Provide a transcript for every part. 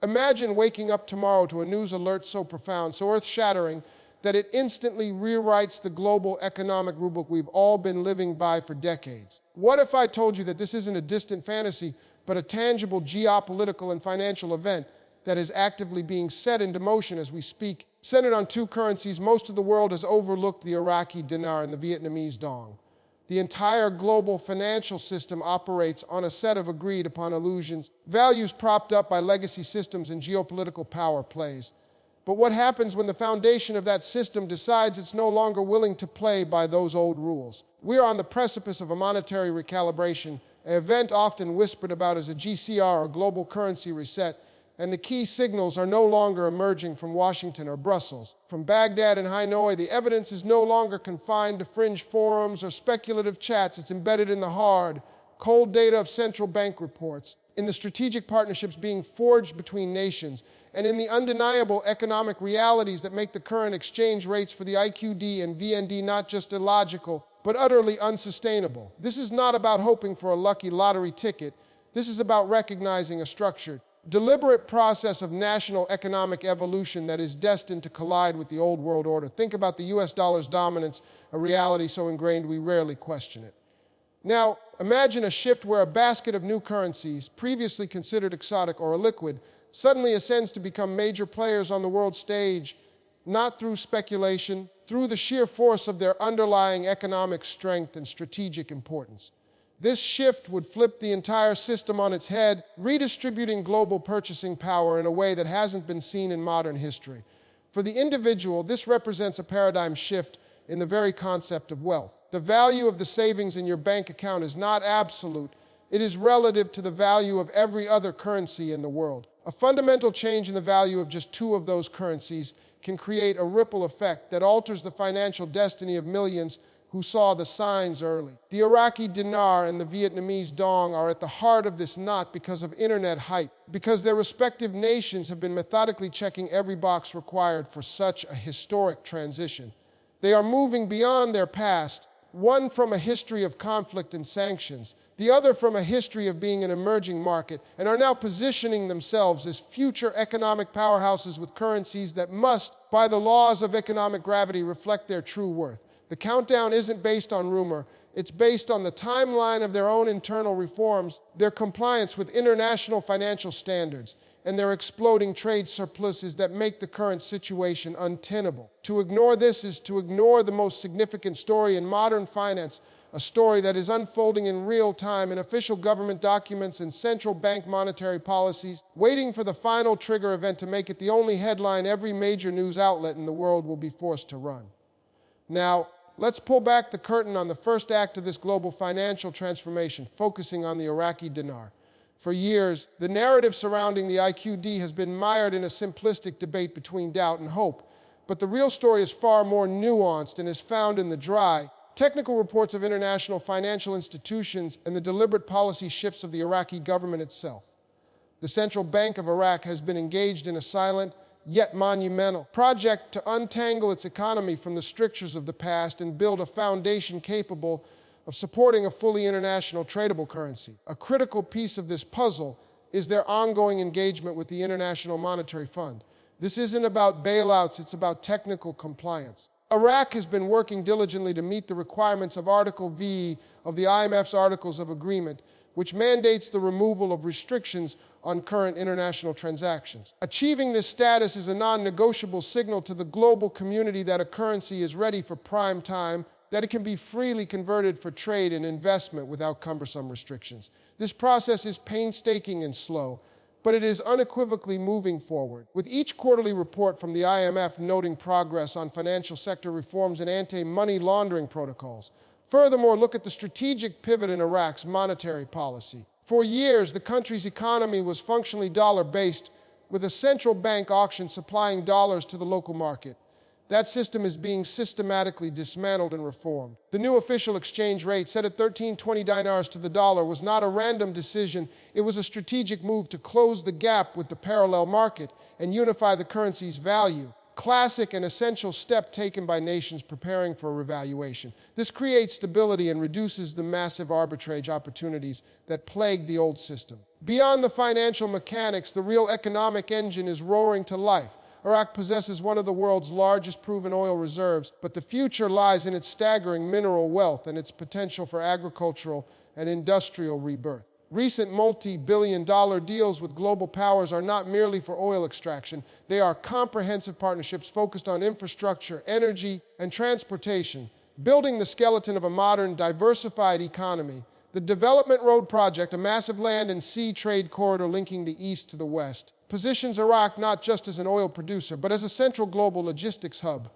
Imagine waking up tomorrow to a news alert so profound, so earth-shattering, that it instantly rewrites the global economic rulebook we've all been living by for decades. What if I told you that this isn't a distant fantasy, but a tangible geopolitical and financial event that is actively being set into motion as we speak? Centered on two currencies, most of the world has overlooked the Iraqi Dinar and the Vietnamese Dong. The entire global financial system operates on a set of agreed-upon illusions, values propped up by legacy systems and geopolitical power plays. But what happens when the foundation of that system decides it's no longer willing to play by those old rules? We are on the precipice of a monetary recalibration, an event often whispered about as a GCR or global currency reset, and the key signals are no longer emerging from Washington or Brussels. From Baghdad and Hanoi, the evidence is no longer confined to fringe forums or speculative chats. It's embedded in the hard, cold data of central bank reports, in the strategic partnerships being forged between nations, and in the undeniable economic realities that make the current exchange rates for the IQD and VND not just illogical, but utterly unsustainable. This is not about hoping for a lucky lottery ticket. This is about recognizing a structured, deliberate process of national economic evolution that is destined to collide with the old world order. Think about the US dollar's dominance, a reality so ingrained we rarely question it. Now, imagine a shift where a basket of new currencies, previously considered exotic or illiquid, suddenly ascends to become major players on the world stage, not through speculation, through the sheer force of their underlying economic strength and strategic importance. This shift would flip the entire system on its head, redistributing global purchasing power in a way that hasn't been seen in modern history. For the individual, this represents a paradigm shift in the very concept of wealth. The value of the savings in your bank account is not absolute. It is relative to the value of every other currency in the world. A fundamental change in the value of just two of those currencies can create a ripple effect that alters the financial destiny of millions who saw the signs early. The Iraqi Dinar and the Vietnamese Dong are at the heart of this not because of internet hype, because their respective nations have been methodically checking every box required for such a historic transition. They are moving beyond their past, one from a history of conflict and sanctions, the other from a history of being an emerging market, and are now positioning themselves as future economic powerhouses with currencies that must, by the laws of economic gravity, reflect their true worth. The countdown isn't based on rumor, it's based on the timeline of their own internal reforms, their compliance with international financial standards, and their exploding trade surpluses that make the current situation untenable. To ignore this is to ignore the most significant story in modern finance, a story that is unfolding in real time in official government documents and central bank monetary policies, waiting for the final trigger event to make it the only headline every major news outlet in the world will be forced to run. Now, let's pull back the curtain on the first act of this global financial transformation, focusing on the Iraqi dinar. For years, the narrative surrounding the IQD has been mired in a simplistic debate between doubt and hope. But the real story is far more nuanced and is found in the dry, technical reports of international financial institutions and the deliberate policy shifts of the Iraqi government itself. The Central Bank of Iraq has been engaged in a silent, yet monumental project to untangle its economy from the strictures of the past and build a foundation capable of supporting a fully international tradable currency. A critical piece of this puzzle is their ongoing engagement with the International Monetary Fund. This isn't about bailouts, it's about technical compliance. Iraq has been working diligently to meet the requirements of Article V of the IMF's Articles of Agreement, which mandates the removal of restrictions on current international transactions. Achieving this status is a non-negotiable signal to the global community that a currency is ready for prime time, that it can be freely converted for trade and investment without cumbersome restrictions. This process is painstaking and slow, but it is unequivocally moving forward, with each quarterly report from the IMF noting progress on financial sector reforms and anti-money laundering protocols. Furthermore, look at the strategic pivot in Iraq's monetary policy. For years, the country's economy was functionally dollar-based, with a central bank auction supplying dollars to the local market. That system is being systematically dismantled and reformed. The new official exchange rate, set at 1320 dinars to the dollar, was not a random decision. It was a strategic move to close the gap with the parallel market and unify the currency's value. classic and essential step taken by nations preparing for a revaluation. This creates stability and reduces the massive arbitrage opportunities that plague the old system. Beyond the financial mechanics, the real economic engine is roaring to life. Iraq possesses one of the world's largest proven oil reserves, but the future lies in its staggering mineral wealth and its potential for agricultural and industrial rebirth. Recent multi-billion-dollar deals with global powers are not merely for oil extraction. They are comprehensive partnerships focused on infrastructure, energy, and transportation, building the skeleton of a modern, diversified economy. The Development Road Project, a massive land and sea trade corridor linking the east to the west, positions Iraq not just as an oil producer, but as a central global logistics hub.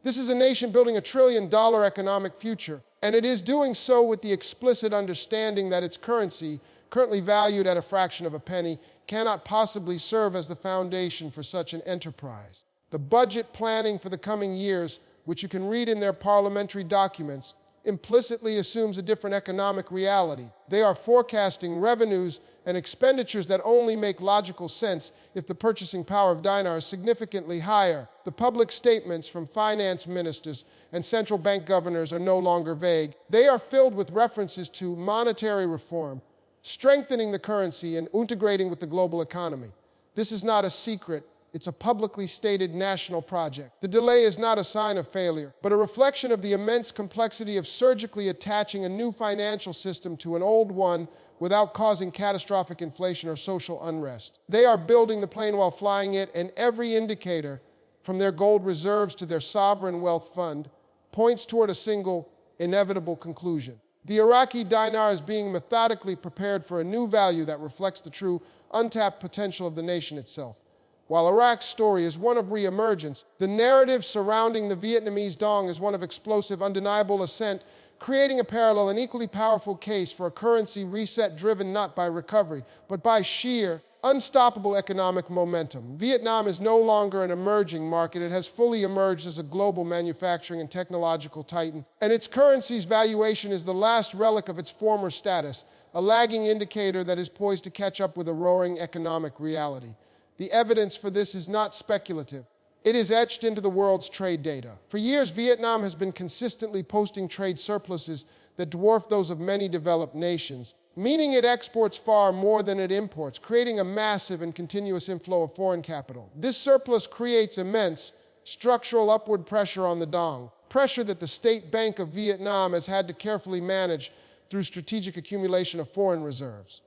This is a nation building a trillion-dollar economic future, and it is doing so with the explicit understanding that its currency, currently valued at a fraction of a penny, cannot possibly serve as the foundation for such an enterprise. The budget planning for the coming years, which you can read in their parliamentary documents, implicitly assumes a different economic reality. They are forecasting revenues and expenditures that only make logical sense if the purchasing power of dinar is significantly higher. The public statements from finance ministers and central bank governors are no longer vague. They are filled with references to monetary reform, strengthening the currency, and integrating with the global economy. This is not a secret. It's a publicly stated national project. The delay is not a sign of failure, but a reflection of the immense complexity of surgically attaching a new financial system to an old one without causing catastrophic inflation or social unrest. They are building the plane while flying it, and every indicator, from their gold reserves to their sovereign wealth fund, points toward a single, inevitable conclusion. The Iraqi dinar is being methodically prepared for a new value that reflects the true, untapped potential of the nation itself. While Iraq's story is one of reemergence, the narrative surrounding the Vietnamese Dong is one of explosive, undeniable ascent, creating a parallel and equally powerful case for a currency reset driven not by recovery, but by sheer, unstoppable economic momentum. Vietnam is no longer an emerging market. It has fully emerged as a global manufacturing and technological titan, and its currency's valuation is the last relic of its former status, a lagging indicator that is poised to catch up with a roaring economic reality. The evidence for this is not speculative. It is etched into the world's trade data. For years, Vietnam has been consistently posting trade surpluses that dwarf those of many developed nations, meaning it exports far more than it imports, creating a massive and continuous inflow of foreign capital. This surplus creates immense structural upward pressure on the dong, pressure that the State Bank of Vietnam has had to carefully manage through strategic accumulation of foreign reserves.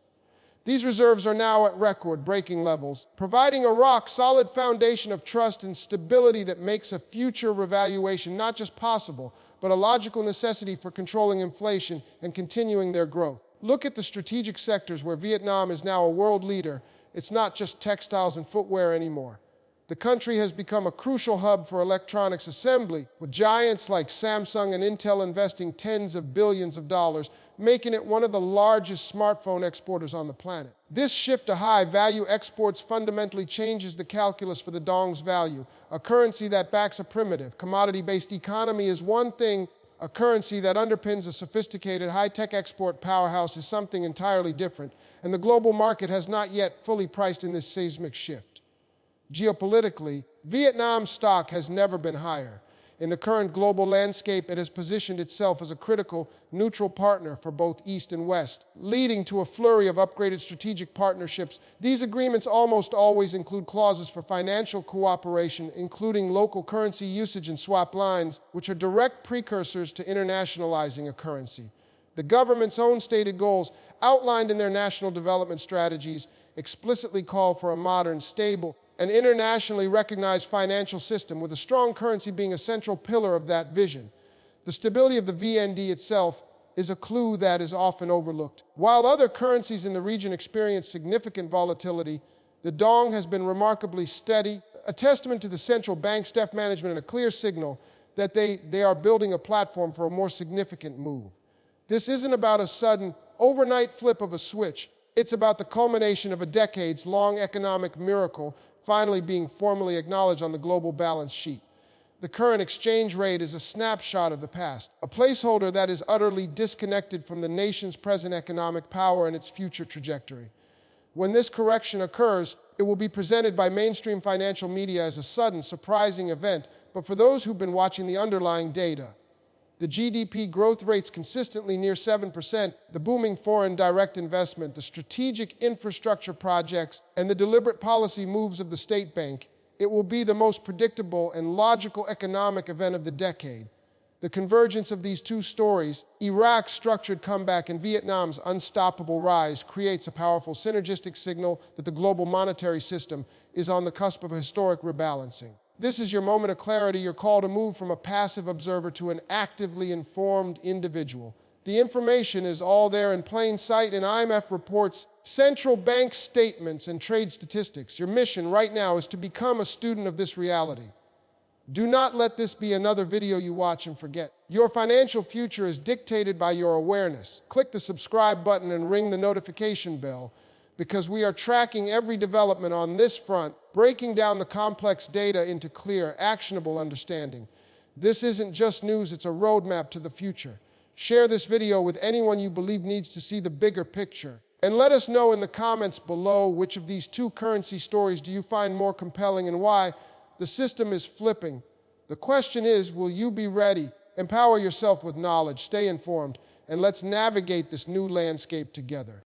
These reserves are now at record-breaking levels, providing a rock-solid foundation of trust and stability that makes a future revaluation not just possible, but a logical necessity for controlling inflation and continuing their growth. Look at the strategic sectors where Vietnam is now a world leader. It's not just textiles and footwear anymore. The country has become a crucial hub for electronics assembly, with giants like Samsung and Intel investing tens of billions of dollars, making it one of the largest smartphone exporters on the planet. This shift to high-value exports fundamentally changes the calculus for the dong's value. A currency that backs a primitive, commodity-based economy is one thing. A currency that underpins a sophisticated, high-tech export powerhouse is something entirely different, and the global market has not yet fully priced in this seismic shift. Geopolitically, Vietnam's stock has never been higher. In the current global landscape, it has positioned itself as a critical, neutral partner for both East and West, leading to a flurry of upgraded strategic partnerships. These agreements almost always include clauses for financial cooperation, including local currency usage and swap lines, which are direct precursors to internationalizing a currency. The government's own stated goals, outlined in their national development strategies, explicitly call for a modern, stable, and internationally recognized financial system, with a strong currency being a central pillar of that vision. The stability of the VND itself is a clue that is often overlooked. While other currencies in the region experience significant volatility, the dong has been remarkably steady, a testament to the central bank's deft management and a clear signal that they are building a platform for a more significant move. This isn't about a sudden, overnight flip of a switch. It's about the culmination of a decades-long economic miracle finally being formally acknowledged on the global balance sheet. The current exchange rate is a snapshot of the past, a placeholder that is utterly disconnected from the nation's present economic power and its future trajectory. When this correction occurs, It will be presented by mainstream financial media as a sudden, surprising event, but for those who've been watching the underlying data, the GDP growth rates consistently near 7%, the booming foreign direct investment, the strategic infrastructure projects, and the deliberate policy moves of the state bank, it will be the most predictable and logical economic event of the decade. The convergence of these two stories, Iraq's structured comeback and Vietnam's unstoppable rise, creates a powerful synergistic signal that the global monetary system is on the cusp of a historic rebalancing. This is your moment of clarity, your call to move from a passive observer to an actively informed individual. The information is all there in plain sight in IMF reports, central bank statements, and trade statistics. Your mission right now is to become a student of this reality. Do not let this be another video you watch and forget. Your financial future is dictated by your awareness. Click the subscribe button and ring the notification bell, because we are tracking every development on this front, breaking down the complex data into clear, actionable understanding. This isn't just news, it's a roadmap to the future. Share this video with anyone you believe needs to see the bigger picture. And let us know in the comments below which of these two currency stories do you find more compelling and why. The system is flipping. The question is, will you be ready? Empower yourself with knowledge, stay informed, and let's navigate this new landscape together.